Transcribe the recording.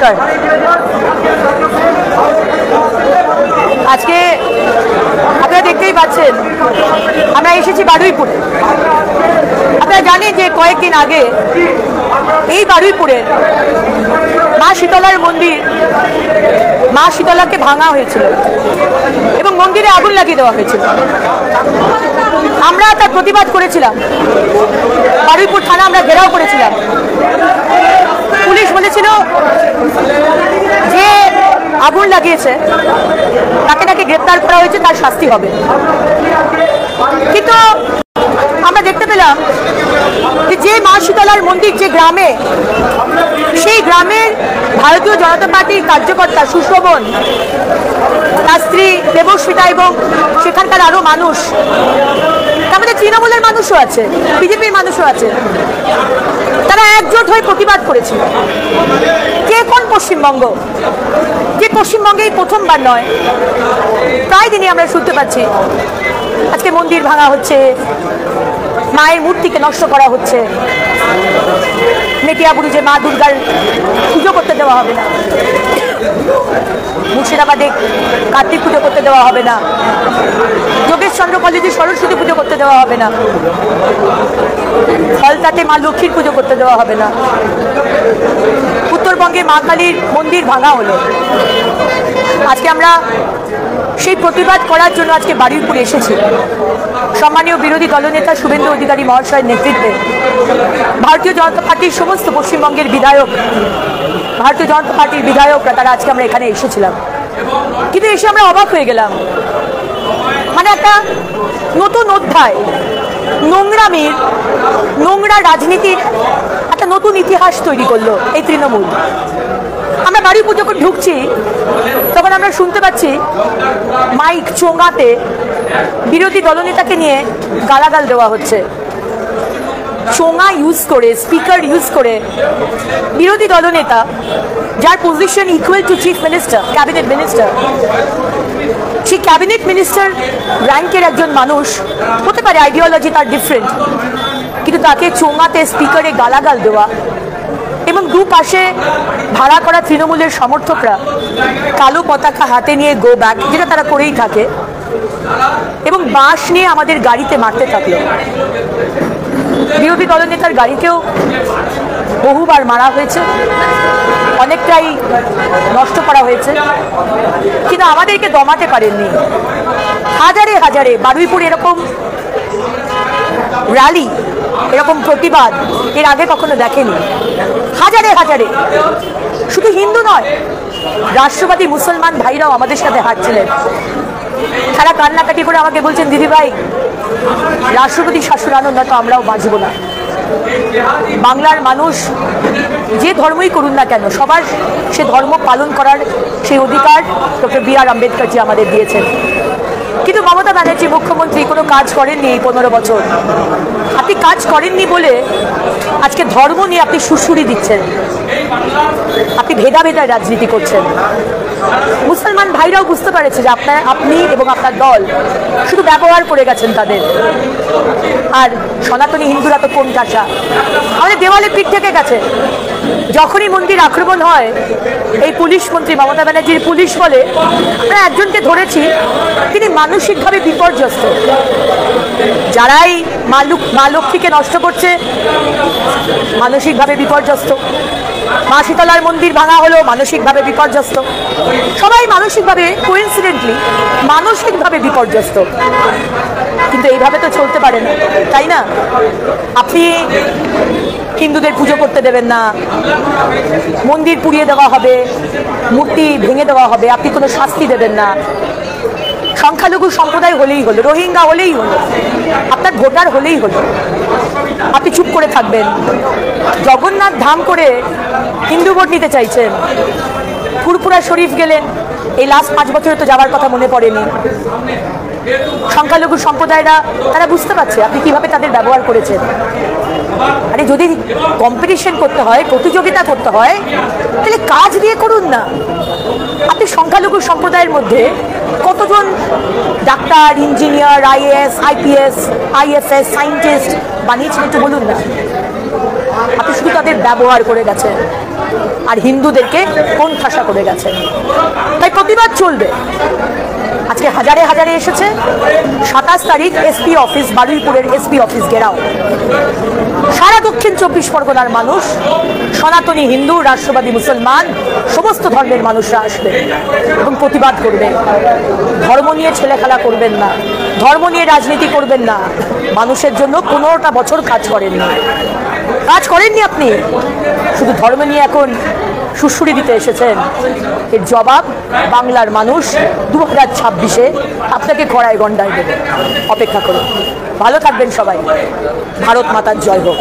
নমস্কার। আজকে আপনারা দেখতেই পাচ্ছেন আমরা এসেছি বারুইপুরে। আপনারা জানেন যে কয়েকদিন আগে এই বারুইপুরে মা শীতলার মন্দির, মা শীতলাকে ভাঙা হয়েছিল এবং মন্দিরে আগুন লাগিয়ে দেওয়া হয়েছিল। আমরা তার প্রতিবাদ করেছিলাম, বারুইপুর থানা আমরা ঘেরাও করেছিলাম। পুলিশ বলেছিল যে আগুন লাগিয়েছে তাকে নাকি গ্রেপ্তার করা হয়েছে, তার শাস্তি হবে। কিন্তু আমরা দেখতে পেলাম যে মা শীতলার মন্দির যে গ্রামে, সেই গ্রামের ভারতীয় জনতা পার্টির কার্যকর্তা সুশোভন, তার স্ত্রী দেবস্মিতা এবং সেখানকার আরো মানুষ, আমাদের তৃণমূলের মানুষও আছে, বিজেপির মানুষও আছে, তারা একজোট হয়ে প্রতিবাদ করেছিল। কে কোন পশ্চিমবঙ্গ, যে পশ্চিমবঙ্গে এই প্রথমবার নয়, প্রায় দিনই আমরা শুনতে পাচ্ছি আজকে মন্দির ভাঙা হচ্ছে, মায়ের মূর্তিকে নষ্ট করা হচ্ছে, মেটিয়াবুরুজে মা দুর্গার পুজো করতে দেওয়া হবে না, মুর্শিদাবাদে কার্তিক পুজো করতে দেওয়া হবে না, যোগেশচন্দ্র কলেজে সরস্বতী পুজো করতে দেওয়া হবে না, ফলতাতে মা লক্ষ্মীর পুজো করতে দেওয়া হবে না। উত্তরবঙ্গে মা কালীর মন্দির ভাঙা হলো। আজকে আমরা সেই প্রতিবাদ করার জন্য আজকে বারুইপুরে এসেছি। সম্মানীয় বিরোধী দলনেতা শুভেন্দু অধিকারী মহাশয়ের নেতৃত্বে ভারতীয় জনতা পার্টির সমস্ত পশ্চিমবঙ্গের বিধায়ক, ভারতীয় জনতা পার্টির বিধায়করা, তারা আজকে আমরা এখানে এসেছিলাম। কিন্তু এসে আমরা অবাক হয়ে গেলাম, মানে একটা নতুন অধ্যায়, নোংরামির, নোংরা রাজনীতির একটা নতুন ইতিহাস তৈরি করলো এই তৃণমূল। আমরা বারুইপুর যখন ঢুকছি তখন আমরা শুনতে পাচ্ছি মাইক চোঙাতে বিরোধী দলনেতাকে নিয়ে গালাগাল দেওয়া হচ্ছে। চোঙা ইউজ করে, স্পিকার ইউজ করে বিরোধী দলনেতা, যার position equal to chief minister, cabinet minister, সেই ক্যাবিনেট মিনিস্টার র্যাঙ্কের একজন মানুষ, হতে পারে আইডিওলজি তার ডিফারেন্ট, কিন্তু তাকে চোঙাতে স্পিকারে গালাগাল দেওয়া এবং দুপাশে ভাড়া করা তৃণমূলের সমর্থকরা কালো পতাকা হাতে নিয়ে গো ব্যাক, যেটা তারা করেই থাকে, এবং বাঁশ নিয়ে আমাদের গাড়িতে মারতে থাকলো। বিরোধী দলনেতার গাড়িকেও বহুবার মারা হয়েছে, অনেকটাই নষ্ট করা হয়েছে, কিন্তু আমাদেরকে দমাতে পারেননি। হাজারে হাজারে বারুইপুর এরকম র্যালি, এরকম প্রতিবাদ এর আগে কখনো দেখেনি। হাজারে হাজারে, শুধু হিন্দু নয়, রাষ্ট্রবাদী মুসলমান ভাইরাও আমাদের সাথে হাঁটছিলেন। তারা কান্নাকাটি করে আমাকে বলছেন, দিদি ভাই, রাষ্ট্রপতি শাসন আনুন, না তো আমরাও বাঁচব না। বাংলার মানুষ যে ধর্মই করুন না কেন, সবার সে ধর্ম পালন করার সেই অধিকার ডক্টর বি.আর. আম্বেদকরজি আমাদের দিয়েছেন। কিন্তু মমতা ব্যানার্জি মুখ্যমন্ত্রী কোনো কাজ করেননি এই 15 বছর। আপনি কাজ করেননি বলে আজকে ধর্ম নিয়ে আপনি সুড়সুড়ি দিচ্ছেন, আপনি ভেদাভেদায় রাজনীতি করছেন। মুসলমান ভাইরাও বুঝতে পারেছে যে আপনি এবং আপনার দল শুধু ব্যবহার করে গেছেন তাদের। আর সনাতনী হিন্দুরা তো কোন টাকা, আমাদের দেওয়ালে পিঠ থেকে গেছে। যখনই মন্দির আক্রমণ হয়, এই পুলিশ মন্ত্রী মমতা ব্যানার্জির পুলিশ বলে, আমরা একজনকে ধরেছি, তিনি মানসিকভাবে বিপর্যস্ত। যারাই মা লক্ষ্মীকে নষ্ট করছে, মানসিকভাবে বিপর্যস্ত। মা শীতলার মন্দির ভাঙা হলো, মানসিকভাবে বিপর্যস্ত। সবাই মানসিকভাবে, কোইন্সিডেন্টলি মানসিকভাবে বিপর্যস্ত। কিন্তু এইভাবে তো চলতে পারে না, তাই না? আপনি হিন্দুদের পুজো করতে দেবেন না, মন্দির পুড়িয়ে দেওয়া হবে, মূর্তি ভেঙে দেওয়া হবে, আপনি কোনো শাস্তি দেবেন না। সংখ্যালঘু সম্প্রদায় হলেই হলো, রোহিঙ্গা হলেই হলো, আপনার ভোটার হলেই হলো, আপনি চুপ করে থাকবেন। জগন্নাথ ধাম করে হিন্দু ভোট নিতে চাইছেন। ফুরফুরা শরীফ গেলেন, এই লাস্ট 5 বছরে তো যাওয়ার কথা মনে পড়েনি। সংখ্যালঘু সম্প্রদায়রা তারা বুঝতে পারছে আপনি কিভাবে তাদের ব্যবহার করেছেন। আরে যদি কম্পিটিশন করতে হয়, প্রতিযোগিতা করতে হয়, তাহলে কাজ দিয়ে করুন না। আপনি সংখ্যালঘু সম্প্রদায়ের মধ্যে কতজন doctor, engineer, IAS, IPS, IFS, scientist বানিয়েছেন একটু বলুন না। আপনি শুধু তাদের ব্যবহার করে গেছেন আর হিন্দুদেরকে কোণঠাসা করে গেছেন। তাই প্রতিবাদ চলবে। আজকে হাজারে হাজারে এসেছে। 27 তারিখ এসপি অফিস, বারুইপুরের এসপি অফিস ঘেরাও। সারা দক্ষিণ 24 পরগনার মানুষ, সনাতনী হিন্দু, রাষ্ট্রবাদী মুসলমান, সমস্ত ধর্মের মানুষরা আসবে এবং প্রতিবাদ করবে। ধর্ম নিয়ে ছেলেখেলা করবেন না, ধর্ম নিয়ে রাজনীতি করবেন না। মানুষের জন্য 15টা বছর কাজ করেননি, আপনি শুধু ধর্ম নিয়ে এখন সুশ্রুড়ি দিতে এসেছেন। এর জবাব বাংলার মানুষ 2026-এ আপনাকে কড়ায় গন্ডায় দেবে। অপেক্ষা করুন। ভালো থাকবেন সবাই। ভারত মাতার জয় হোক।